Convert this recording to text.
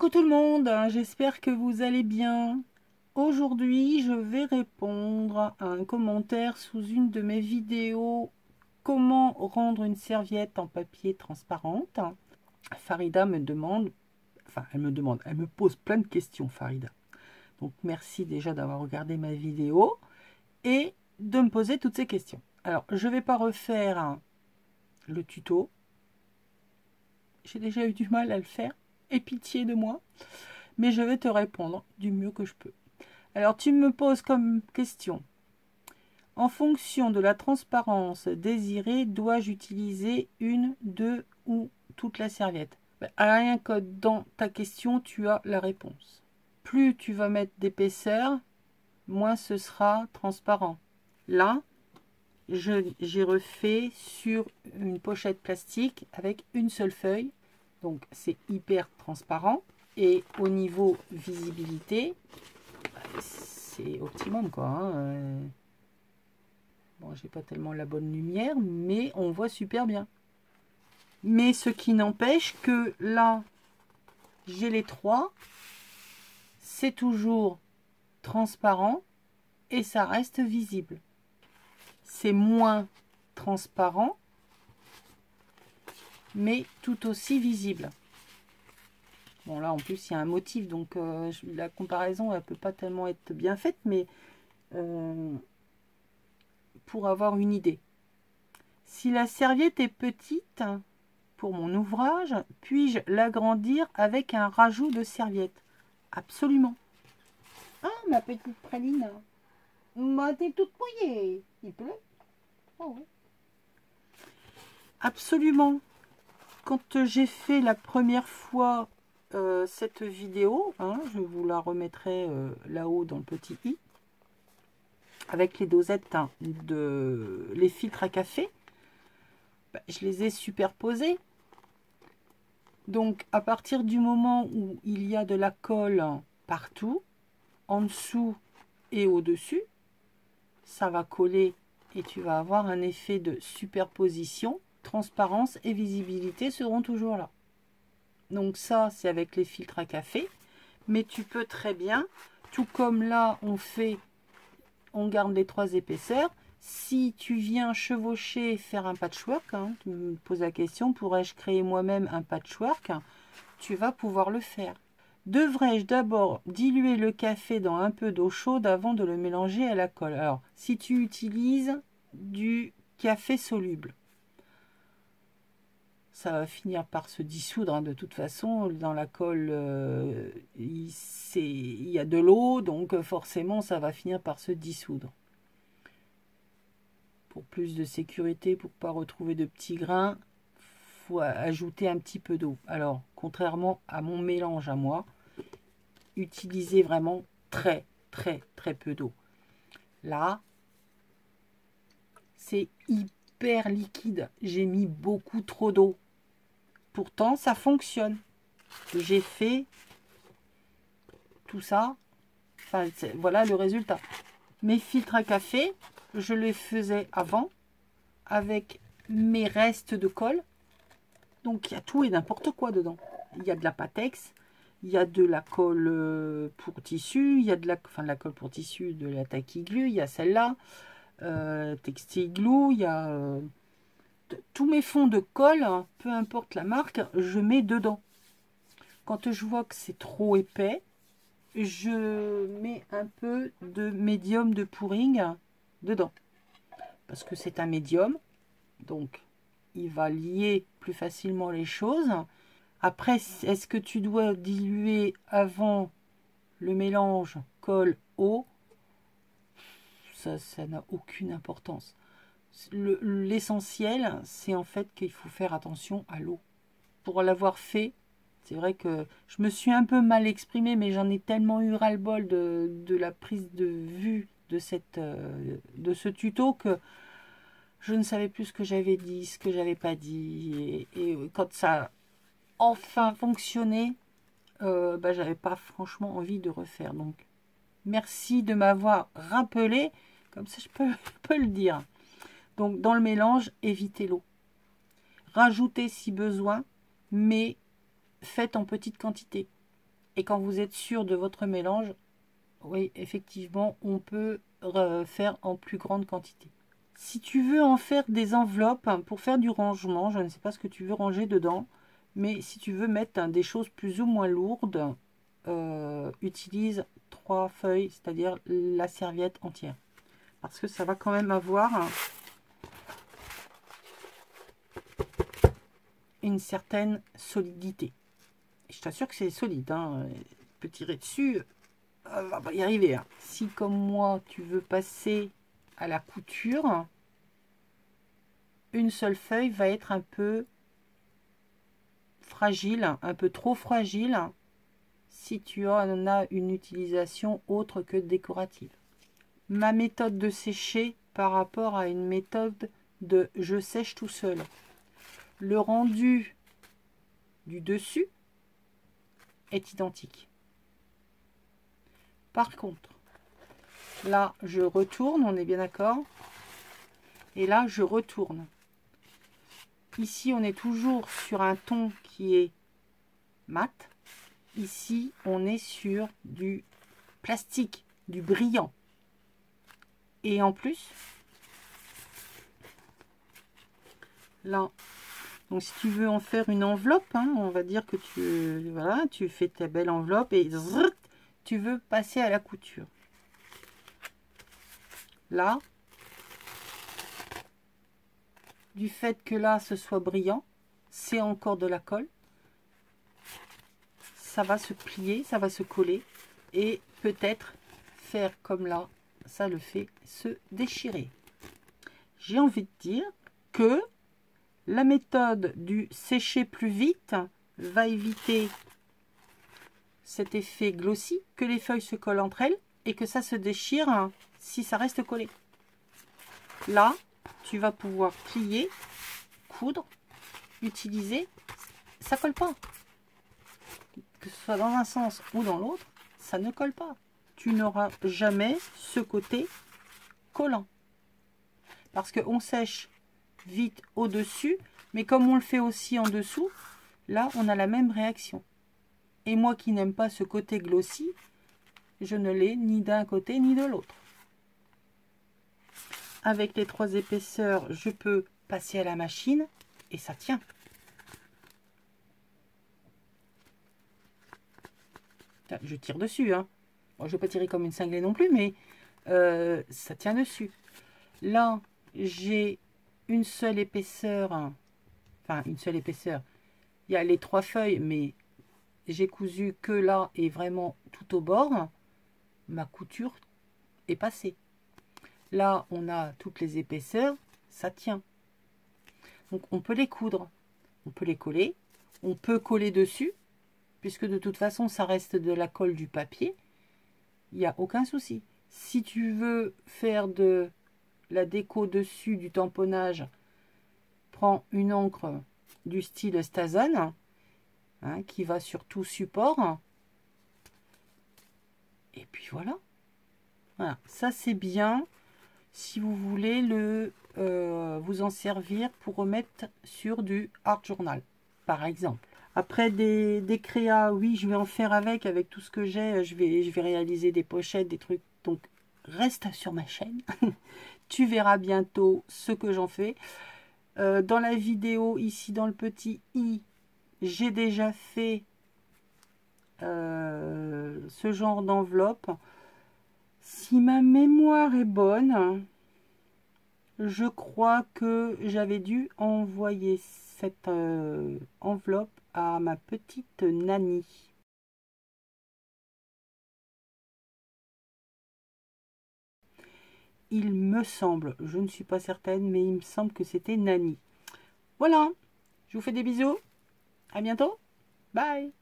Coucou tout le monde, j'espère que vous allez bien. Aujourd'hui, je vais répondre à un commentaire sous une de mes vidéos comment rendre une serviette en papier transparente. Farida me demande, elle me pose plein de questions, Farida. Donc merci déjà d'avoir regardé ma vidéo et de me poser toutes ces questions. Alors, je ne vais pas refaire le tuto. J'ai déjà eu du mal à le faire. Aie pitié de moi. Mais je vais te répondre du mieux que je peux. Alors, tu me poses comme question. En fonction de la transparence désirée, dois-je utiliser une, deux ou toute la serviette? Rien que dans ta question, tu as la réponse. Plus tu vas mettre d'épaisseur, moins ce sera transparent. Là, j'ai refait sur une pochette plastique avec une seule feuille. Donc, c'est hyper transparent. Et au niveau visibilité, c'est optimum quoi. Bon, j'ai pas tellement la bonne lumière, mais on voit super bien. Mais ce qui n'empêche que là, j'ai les trois. C'est toujours transparent et ça reste visible. C'est moins transparent, mais tout aussi visible. Bon, là, en plus, il y a un motif, donc la comparaison, elle peut pas tellement être bien faite, mais pour avoir une idée. Si la serviette est petite, pour mon ouvrage, puis-je l'agrandir avec un rajout de serviette? Absolument. Ah, ma petite praline. T'es toute mouillée. Il pleut. Oh, ouais. Absolument. Quand j'ai fait la première fois cette vidéo, je vous la remettrai là-haut dans le petit i, avec les dosettes de les filtres à café, je les ai superposés. Donc à partir du moment où il y a de la colle partout, en dessous et au-dessus, ça va coller et tu vas avoir un effet de superposition. Transparence et visibilité seront toujours là. Donc ça, c'est avec les filtres à café. Mais tu peux très bien, tout comme là, on garde les trois épaisseurs. Si tu viens chevaucher, faire un patchwork, tu me poses la question, pourrais-je créer moi-même un patchwork? Tu vas pouvoir le faire. Devrais-je d'abord diluer le café dans un peu d'eau chaude avant de le mélanger à la colle? Alors, si tu utilises du café soluble, ça va finir par se dissoudre de toute façon. Dans la colle, il y a de l'eau, donc forcément, ça va finir par se dissoudre. Pour plus de sécurité, pour ne pas retrouver de petits grains, il faut ajouter un petit peu d'eau. Alors, contrairement à mon mélange à moi, utilisez vraiment très peu d'eau. Là, c'est hyper liquide. J'ai mis beaucoup trop d'eau. Pourtant, ça fonctionne. J'ai fait tout ça. Enfin, voilà le résultat. Mes filtres à café, je les faisais avant avec mes restes de colle. Donc, il y a tout et n'importe quoi dedans. Il y a de la Patex, il y a de la colle pour tissu, il y a de la colle pour tissu, de la Tacky Glue, il y a celle-là, Textile Glue, il y a tous mes fonds de colle, peu importe la marque, je mets dedans. Quand je vois que c'est trop épais, je mets un peu de médium de pouring dedans. Parce que c'est un médium, donc il va lier plus facilement les choses. Après, est-ce que tu dois diluer avant le mélange colle-eau? Ça n'a aucune importance. L'essentiel, c'est en fait qu'il faut faire attention à l'eau. Pour l'avoir fait, c'est vrai que je me suis un peu mal exprimée, mais j'en ai tellement eu ras-le-bol de la prise de vue de ce tuto que je ne savais plus ce que j'avais dit, ce que j'avais pas dit. Et quand ça a enfin fonctionné, j'avais pas franchement envie de refaire. Donc, merci de m'avoir rappelé, comme ça je peux le dire. Donc, dans le mélange, évitez l'eau. Rajoutez si besoin, mais faites en petite quantité. Et quand vous êtes sûr de votre mélange, oui, effectivement, on peut faire en plus grande quantité. Si tu veux en faire des enveloppes pour faire du rangement, je ne sais pas ce que tu veux ranger dedans, mais si tu veux mettre des choses plus ou moins lourdes, utilise 3 feuilles, c'est-à-dire la serviette entière. Parce que ça va quand même avoir une certaine solidité. Et je t'assure que c'est solide, hein. Tu peux tirer dessus, on va pas y arriver. Hein. Si comme moi, tu veux passer à la couture, une seule feuille va être un peu fragile, un peu trop fragile, si tu en as une utilisation autre que décorative. Ma méthode de sécher par rapport à une méthode de je sèche tout seul. Le rendu du dessus est identique. Par contre, là je retourne, on est bien d'accord, et là je retourne. Ici on est toujours sur un ton qui est mat. Ici on est sur du plastique, du brillant. Et en plus, là, donc si tu veux en faire une enveloppe, hein, on va dire que tu fais ta belle enveloppe et zrt, tu veux passer à la couture. Là, du fait que là ce soit brillant, c'est encore de la colle, ça va se plier, ça va se coller et peut-être faire comme là, ça le fait se déchirer. J'ai envie de dire que la méthode du sécher plus vite va éviter cet effet glossy, que les feuilles se collent entre elles et que ça se déchire si ça reste collé. Là, tu vas pouvoir plier, coudre, utiliser, ça colle pas. Que ce soit dans un sens ou dans l'autre, ça ne colle pas. Tu n'auras jamais ce côté collant. Parce qu'on sèche vite au-dessus, mais comme on le fait aussi en dessous, là, on a la même réaction. Et moi qui n'aime pas ce côté glossy, je ne l'ai ni d'un côté ni de l'autre. Avec les 3 épaisseurs, je peux passer à la machine et ça tient. Je tire dessus, hein. Bon, je ne vais pas tirer comme une cinglée non plus, mais ça tient dessus. Là, j'ai une seule épaisseur, enfin une seule épaisseur. Il y a les 3 feuilles, mais j'ai cousu que là et vraiment tout au bord. Ma couture est passée. Là, on a toutes les épaisseurs, ça tient. Donc, on peut les coudre, on peut les coller, on peut coller dessus, puisque de toute façon, ça reste de la colle du papier. Il n'y a aucun souci. Si tu veux faire de la déco dessus, du tamponnage, prends une encre du style Stazon, hein, qui va sur tout support. Et puis voilà. Voilà, ça c'est bien si vous voulez vous en servir pour remettre sur du art journal, par exemple. Après des créas, oui, je vais en faire avec tout ce que j'ai. Je vais réaliser des pochettes, des trucs. Donc, reste sur ma chaîne. Tu verras bientôt ce que j'en fais. Dans la vidéo, ici, dans le petit i, j'ai déjà fait ce genre d'enveloppe. Si ma mémoire est bonne, je crois que j'avais dû envoyer cette enveloppe à ma petite Nani. Il me semble, je ne suis pas certaine, mais il me semble que c'était Nani. Voilà, je vous fais des bisous. À bientôt. Bye.